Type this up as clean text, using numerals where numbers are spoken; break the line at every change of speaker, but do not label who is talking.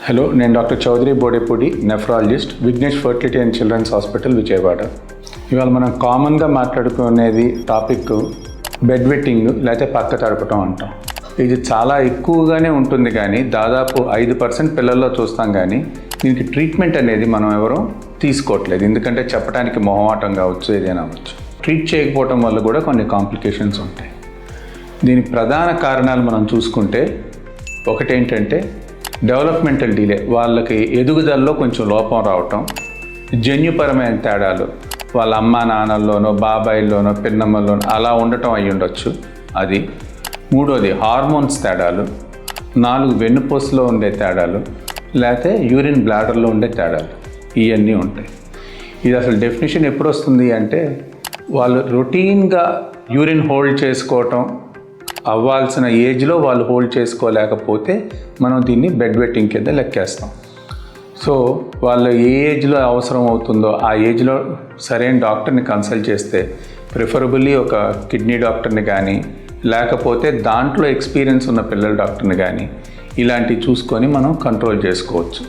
Hello, నేను doctor Chowdary Bodepudi, nephrologist, Vignesh fertility and children's hospital, Vijayawada. ఇవాళ మనం కామన్గా మాట్లాడుకునేది టాపిక్ బెడ్ వెట్టింగ్ లేకపోతే పక్క తడపటం అంటాం. ఇది చాలా ఎక్కువగానే ఉంటుంది, కానీ దాదాపు 5% పిల్లల్లో చూస్తాం. కానీ దీనికి ట్రీట్మెంట్ అనేది మనం ఎవరూ తీసుకోవట్లేదు, ఎందుకంటే చెప్పడానికి మొహమాటం కావచ్చు, ఏదైనా అవ్వచ్చు. ట్రీట్ చేయకపోవటం వల్ల కూడా కొన్ని కాంప్లికేషన్స్ ఉంటాయి. దీని ప్రధాన కారణాలు మనం చూసుకుంటే, ఒకటేంటంటే డెవలప్మెంటల్ డిలే, వాళ్ళకి ఎదుగుదలలో కొంచెం లోపం రావటం, జన్యుపరమైన తేడాలు, వాళ్ళ అమ్మా నాన్నల్లోనో బాబాయిల్లోనో పిన్నమ్మల్లోనో అలా ఉండటం అయి ఉండొచ్చు. అది. మూడోది హార్మోన్స్ తేడాలు. 4 వెన్నుపూసలో ఉండే తేడాలు, లేకపోతే యూరిన్ బ్లాడర్లో ఉండే తేడాలు. ఇవన్నీ ఉంటాయి. ఇది అసలు డెఫినేషన్ ఎప్పుడు వస్తుంది అంటే, వాళ్ళు రొటీన్గా యూరిన్ హోల్డ్ చేసుకోవటం అవ్వాల్సిన ఏజ్లో వాళ్ళు హోల్డ్ చేసుకోలేకపోతే మనం దీన్ని బెడ్ వెట్టింగ్ కింద లెక్కేస్తాం. సో వాళ్ళు ఏ ఏజ్లో అవసరం అవుతుందో ఆ ఏజ్లో సరైన డాక్టర్ని కన్సల్ట్ చేస్తే, ప్రిఫరబుల్లీ ఒక కిడ్నీ డాక్టర్ని కానీ, లేకపోతే దాంట్లో ఎక్స్పీరియన్స్ ఉన్న పిల్లల డాక్టర్ని కానీ, ఇలాంటివి చూసుకొని మనం కంట్రోల్ చేసుకోవచ్చు.